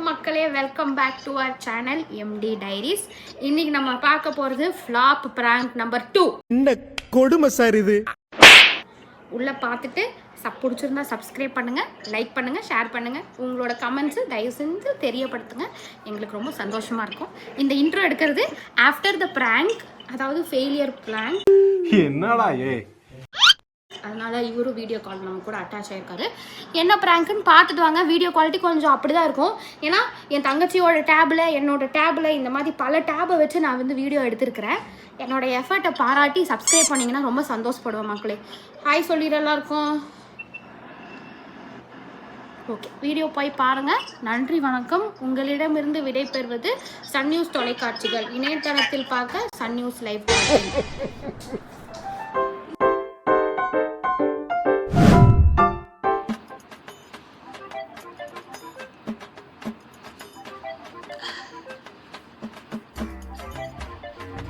மக்களே, welcome back to our channel MT diaries. இன்னைக்கு நம்ம பார்க்க போறது ஃப்ளாப் பிராங்க் நம்பர் 2. என்ன கொடுமை சார் இது. உள்ள பார்த்துட்டு பிடிச்சிருந்தா சப்ஸ்கிரைப் பண்ணுங்க, லைக் பண்ணுங்க, ஷேர் பண்ணுங்க. உங்களோட கமெண்ட்ஸ் தயவு செஞ்சு தெரியப்படுத்துங்க, எங்களுக்கு ரொம்ப சந்தோஷமா இருக்கும். இந்த இன்ட்ரோ எடுக்கிறது ஆஃப்டர் த பிராங்க், அதாவது ஃபெயிலியர் பிராங்க். என்னடா அதனால இவரும் வீடியோ கால் நம்ம கூட அட்டாச் ஆகிருக்காரு. என்ன ப்ராங்க்னு பார்த்துட்டு வாங்க. வீடியோ குவாலிட்டி கொஞ்சம் அப்படி தான் இருக்கும். ஏன்னா என் தங்கச்சியோட டேபில், என்னோட டேபில், இந்த மாதிரி பல டேபை வச்சு நான் வந்து வீடியோ எடுத்திருக்கிறேன். என்னோடய எஃபர்ட்டை பாராட்டி சப்ஸ்கிரைப் பண்ணிங்கன்னா ரொம்ப சந்தோஷப்படுவேன் மக்களே. ஹாய் சொல்லிடலாம் இருக்கும். ஓகே, வீடியோ போய் பாருங்கள். நன்றி, வணக்கம். உங்களிடமிருந்து விடை பெறுவது சன் நியூஸ் தொலைக்காட்சிகள். இணையதளத்தில் பார்க்க சன் நியூஸ் லைவ்.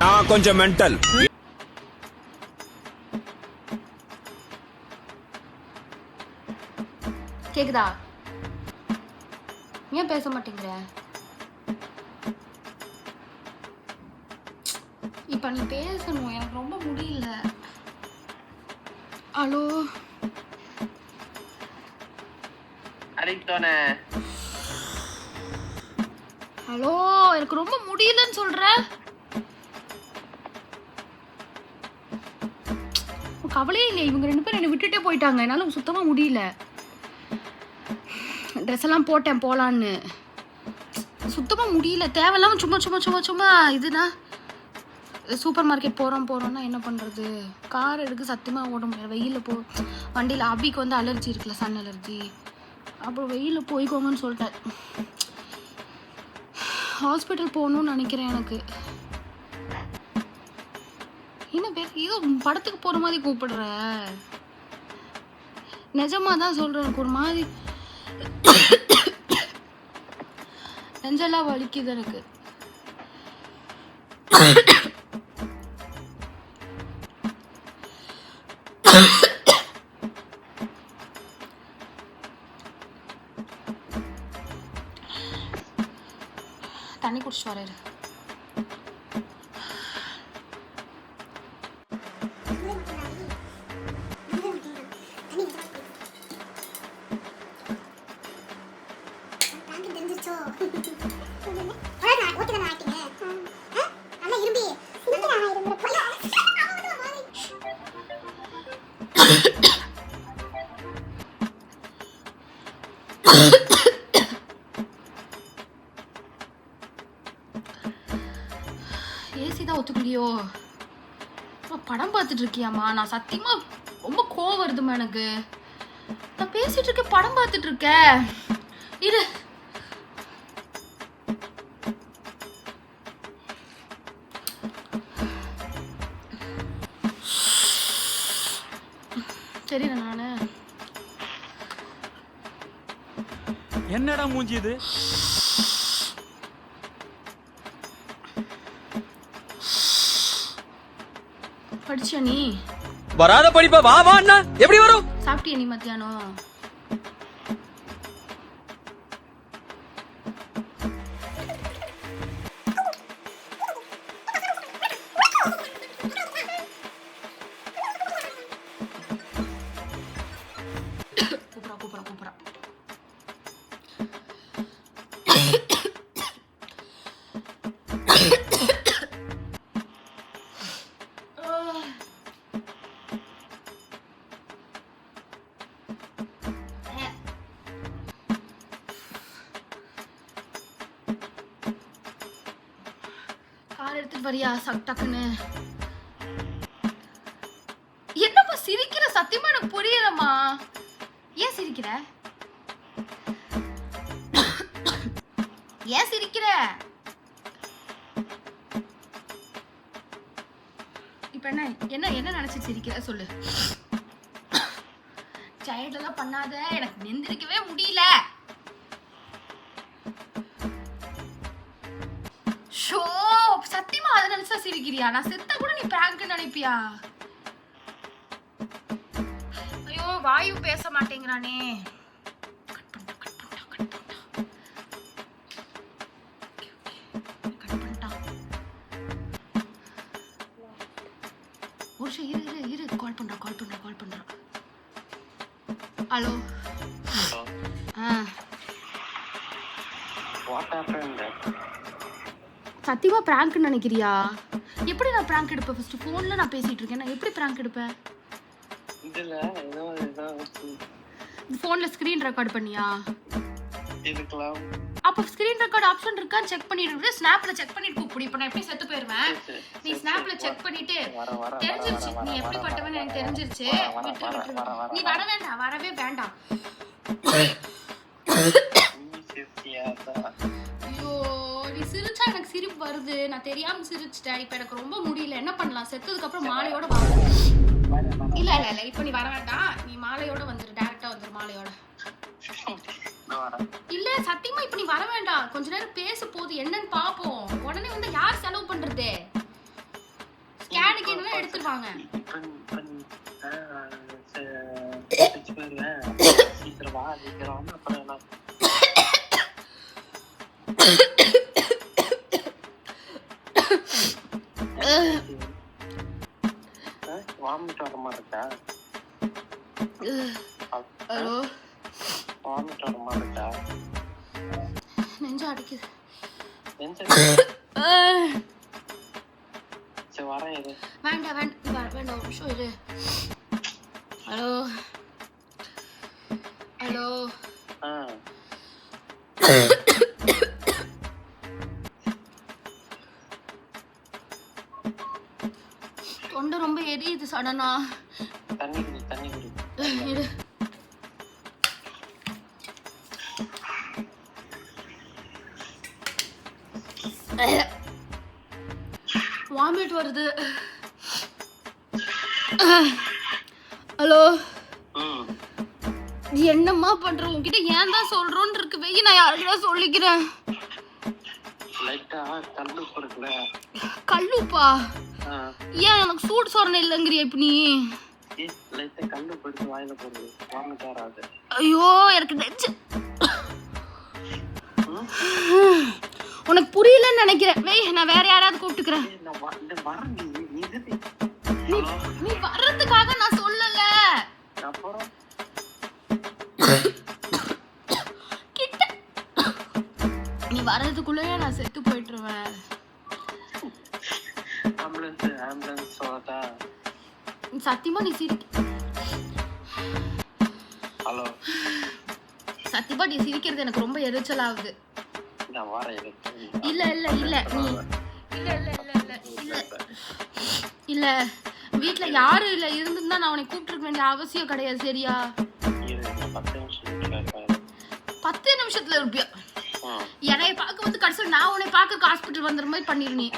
நான் கொஞ்சம் மென்டல். கேக்குதா? ஏன் பேச மாட்டேங்கிற? இப்ப நீ பேசணும், எனக்கு ரொம்ப முடியல. ஹலோ ஹலோ, எனக்கு ரொம்ப முடியலன்னு சொல்ற. கவலையே இல்லை, இவங்க 2 பேரும் என்னை விட்டுட்டே போயிட்டாங்க. என்னால் சுத்தமாக முடியல. ட்ரெஸ் எல்லாம் போட்டேன் போகலான்னு, சுத்தமாக முடியல. தேவையில்லாமல் சும்மா சும்மா சும்மா சும்மா இதுனா சூப்பர் மார்க்கெட் போகிறோன்னா என்ன பண்ணுறது? கார் எடுக்க சத்தியமாக ஓட முடியாது. வெயிலில் வண்டியில் அபிக்கு வந்து அலர்ஜி இருக்குல்ல, சன் அலர்ஜி. அப்புறம் வெயிலில் போய்க்கோங்கன்னு சொல்லிட்டேன். ஹாஸ்பிட்டல் போகணுன்னு நினைக்கிறேன். எனக்கு என்ன பேர் ஏதோ படத்துக்கு போகிற மாதிரி கூப்பிடுற? நிஜமாக தான் சொல்கிறேன். எனக்கு ஒரு மாதிரி நெஞ்செல்லாம் வலிக்குது எனக்கு. தண்ணி குடிச்சிட்டு வராரு. ஏசி தான் ஒத்துக்கலையோ? படம் பார்த்துட்டு இருக்கியாம்மா? நான் சத்தியமா ரொம்ப கோவம் வருதுமா எனக்கு. நான் பேசிட்டு இருக்கேன், படம் பார்த்துட்டு இருக்கேன். இரு, சரி. நானு என்னடா மூஞ்சி இது? படிச்சியா நீ? வராத படிப்பா வா வா அண்ணா. எப்படி வரும்? சாப்பிட்டியா நீ மத்தியானம்? கூப்பிட்றா. கார் எடுத்துட்டு வரியா டக்குன்னு? என்னப்பா சிரிக்கிற? சத்தியமா எனக்கு புரியலம்மா. ஏன் சிரிக்கிற? ஏன் சிரிக்கிற? இப்ப என்ன நினைச்சு சிரிக்கிற சொல்லு. சைல்ட் எல்லாம் பண்ணாத, எனக்கு நெந்திரிக்கவே முடியல. ஷோ, சத்தியமா அதை நினைச்சா சிரிக்கிறியா? நான் செத்தா கூட நீ பிராங்க் நினைப்பியா? ஐயோ, வாயு பேச மாட்டேங்கிறானே. கால் பண்றா. ஹலோ. சத்தியமா பிராங்க்னு நினைக்கிறியா? எப்படி நான் பிராங்க் எடுப்பேன்? ஃபர்ஸ்ட் ஃபோன்ல நான் பேசிட்டு இருக்கேன், நான் எப்படி பிராங்க் எடுப்பேன்? இதுல ஏதோ ஃபோன்ல ஸ்கிரீன் ரெக்கார்ட் பண்ணியா? இருக்கலாம். அப்ப ஸ்கிரீன் ரெக்கார்ட் ஆப்ஷன் இருக்கான்னு செக் பண்ணிட்டு ஸ்னாப்ல செக் பண்ணிட்டு கூப்பிடு. இப்போ நான் எப்படி செத்து போயிருவேன்? நீ ஸ்னாப்ல செக் பண்ணிட்டு தெரிஞ்சிருச்சு நீ எப்படி பட்டவன்னு எனக்கு தெரிஞ்சிருச்சு. விட்டு நீ வரவே வேண்டாம். ஐயோ நீ சிரிச்சா எனக்கு சிரிப்பு வருது. நான் தெரியாம சிரிச்சிட்டேன். இப்போ எனக்கு ரொம்ப முடியல. என்ன பண்ணலாம்? செத்ததுக்கு அப்புறம் மாலையோட வா. இல்ல இப்போ நீ வர வேண்டாம். நீ மாலையோட வந்துரு. டைரக்டா வந்துரு மாலையோட. இல்ல சத்தியமா இப்ப நீ வர வேண்டாம். கொஞ்ச நேரம் பேச போது என்னன்னு பாப்போம். உடனே வந்து யார் செலவு பண்றது? ஸ்கேனுக்கு என்ன எடுத்துருவாங்க. வாமிட் வர மாதிரி இருக்கா? ஹலோ வாமிட் வர மாதிரி இருக்கா? நெஞ்சு அடிக்குது. சரி வரேன் இரு. வேண்டாம் ஒரு நிமிஷம் இரு. ஹலோ தொண்டை ரொம்ப எரியுது சடனா. தண்ணி குடி. இரு. வாமிட் வருது. ஹலோ நீ என்னம்மா பண்ற? உன்கிட்ட ஏன் தான் சொல்றோன்னு இருக்கு. வெயி நான் யாருக்கிட்ட சொல்லிக்கிறேன். லைட்டா கல்லுப்பு இருக்குல்ல? கல்லுப்பா? ஏன் எனக்கு சூடு சொரணை இல்லைங்கிறியா இப்ப நீ? லைட்டா கல்லுப்பு எடுத்து வாயில போடு. வாமிட் வராது. ஐயோ எனக்கு நெஞ்சு. உனக்கு புரியலன்னு நினைக்கிறேன். வெய் நான் வேற யாராவது கூப்பிட்டுக்கிறேன். நீ வர்றதுக்காக நான் சொல்லல. கிட்ட நீ வர்றதுக்குள்ளேயே நான் செத்து போயிட்டுருவேன். சத்தியமா நீ சத்தியமா நீ சிரிக்கிறது எனக்கு ரொம்ப எரிச்சல் ஆகுது. இல்ல வீட்ல யாரும் இல்ல. இருந்திருந்தா நான் உன்னை கூப்பிட்டு வேண்டிய அவசியம் கிடையாது. சரியா? 10 நிமிஷத்துல இருப்பியா? என்னைய பார்க்க வந்து கடைசியில் நான் உன்னை பார்க்க ஹாஸ்பிட்டல் வந்துற மாதிரி பண்ணிருந்தீ.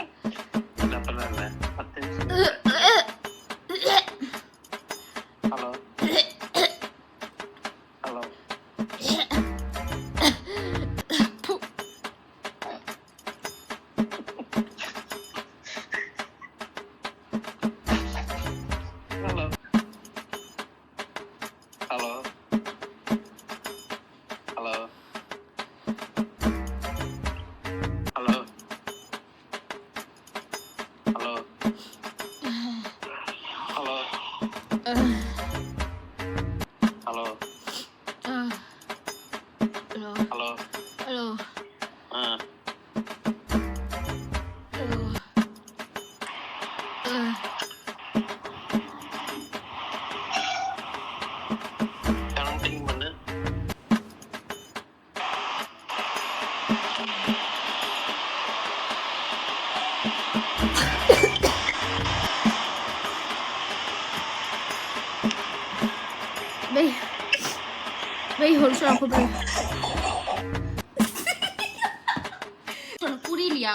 புரியலையா?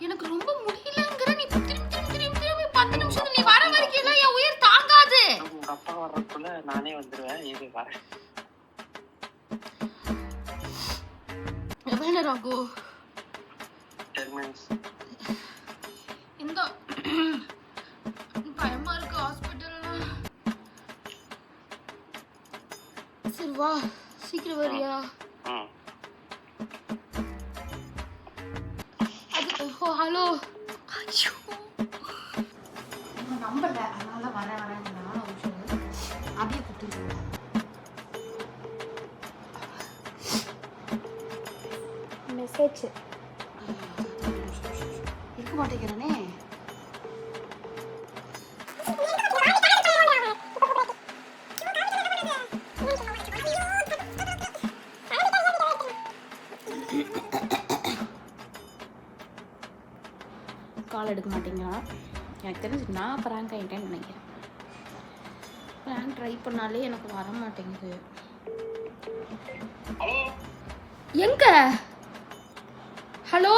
எனக்கு ரொம்ப முடியலங்கிற நீ திரும்பி 10 நிமிஷம் நீ வர வரைக்கும் என் உயிர் தாங்காது. உங்க அப்பா வர்றதுக்குள்ள நானே வந்துருவேன். இது வரேன். எவ்வளவு நேரம் ஆகும்? 10 minutes. இந்த பயமா இருக்கு ஹாஸ்பிட்டல்ல. சரி வா சீக்கிரம் வரியா? ஹலோ மெசேஜ் இருக்க மாட்டேங்கிறானே. கால் எடுக்க மாட்டேங்கிறான். எனக்கு தெரிஞ்சு நான் ப்ராங்க் ஆகிட்டேன்னு நினைக்கிறேன். ப்ராங்க் ட்ரை பண்ணாலே எனக்கு வர மாட்டேங்குது. எங்க? Hello,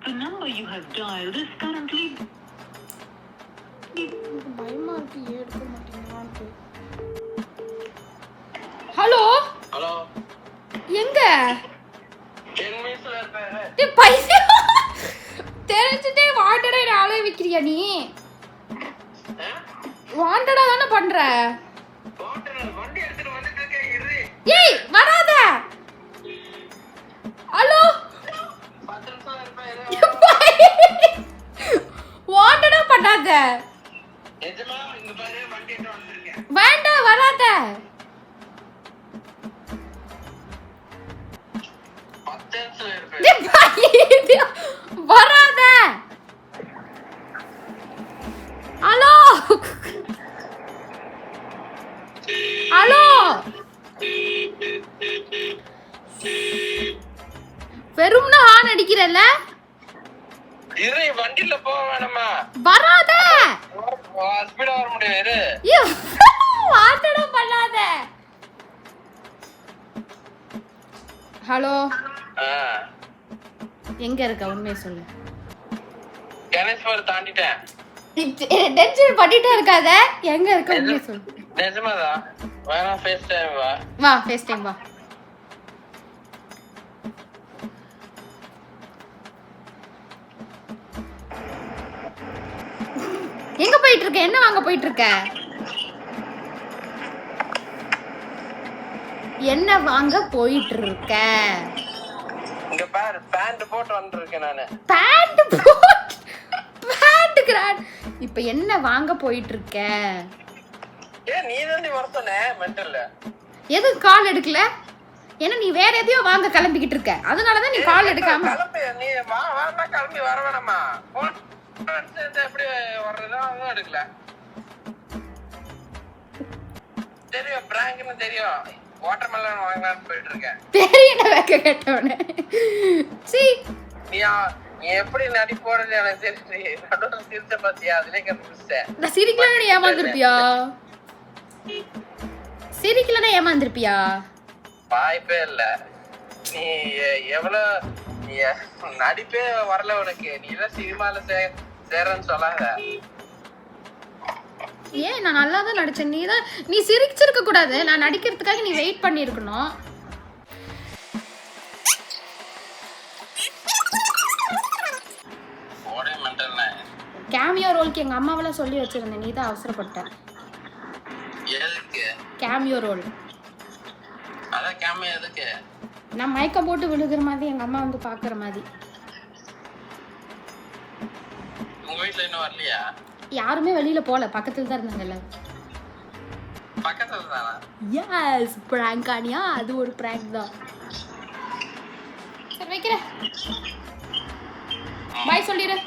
The number you have dialed is currently பயமா இருக்கு, எடுக்க மாட்டேங்கிறான்ட்டு. ஹலோ ஹலோ எங்க? 10 மினிட்ஸ்ல இருப்பேன். டேய் பைத்தியம், தெரிஞ்சுட்டே வாண்டடா ஆளே விக்கிறியா நீ? வாண்டடா தானே பண்ற. வண்டி எடுத்துட்டு வந்துட்டு இருக்கேன். இரு. ஏய் வராத. ஹலோ 10 நிமிஷம் இருப்பேன். வாண்டடா பண்ணாத. நிஜமா இங்க பாரு, வண்டி எடுத்து வந்திருக்கேன். வேண்டாம் வராத. 10 நிமிஷம் இருப்பேன். டேய் பைத்தியம், வராத. ஹலோ ஹலோ, வெறும்னா ஆன் அடிக்கிறல்ல? இரு, வண்டியில போக வேணாமா? வராத. ஸ்பீடா வர முடியாது. ஏய் வாண்டடா பண்ணாத. ஹலோ எங்க இருக்க? உண்மையை சொல்லு. கணேஸ்வர் தாண்டிட்டேன். டென்ஷன் பண்ணிட்டே இருக்காத. எங்க இருக்க? உண்மையை சொல்லு. நிஜமாதான். வேணா ஃபேஸ் டைம் வா. வா ஃபேஸ் டைம் வா. எங்க போயிட்டு இருக்க? என்ன வாங்க போயிட்டு இருக்க? என்ன வாங்க போயிட்டு இருக்க? இங்க பாரு, பேண்ட் போட்டு வந்திருக்கேன் நானு. பேண்ட் போட், பேண்ட் கிராண்ட். இப்போ என்ன வாங்க போயிட்டு இருக்க? ஏன் நீ தான் வர சொன்ன மென்டல்ல? எதுக்கு கால் எடுக்கல? ஏன்னா நீ வேற எதையோ வாங்க கிளம்பிக்கிட்டு இருக்க, அதனாலதான் நீ கால் எடுக்காம. கிளம்பி நீ வா கிளம்பி வர வேணாமா? எப்படி வர்றதோ அதுவும் எடுக்கல. தெரியும் பிராங்க்னு தெரியும். வாட்டர்மெலன் வாங்கலாம்னு போயிட்டு இருக்கேன். தெரியல வைக்க கேட்டவனே. சீ, நீ எப்படி நடி போறது எனக்கு தெரிஞ்சு. நடுவில் சிரிச்ச பாத்தியா? அதுலயே கண்டுபிடிச்சேன். நான் சிரிக்கலன்னா நீ ஏமாந்துருப்பியா? சிரிக்கலன்னா ஏமாந்துருப்பியா? வாய்ப்பே இல்ல. நீ எவ்வளவு நீ நடிப்பே வரல உனக்கு. நீ எல்லாம் சினிமால சேரன்னு சொல்லாத. ஏன் நான் நல்லா தான் நடிச்சேன். நீ சிரிச்சிருக்க கூடாது. நான் நடிக்கிறதுக்காக நீ வெயிட் பண்ணிருக்கணும். கேமியோ ரோலுக்கு எங்க அம்மாவெல்லாம் சொல்லி வச்சிருந்தேன், நீ தான் அவசரப்பட்ட. எதுக்கு கேமியோ ரோல்? அதான் கேமியோ எதுக்கு? நான் மயக்கம் போட்டு விழுகிற மாதிரி எங்க அம்மா வந்து பாக்குற மாதிரி. உங்க வீட்டுல இன்னும் வரலையா? யாருமே வெளியில போல, பக்கத்துல தான் இருந்தாங்கல்ல. பக்கத்துல தானா? எஸ், பிராங்க் ஆனியா? அது ஒரு பிராங்க் தான். சரி வைக்கிறேன். பாய் சொல்லிடு.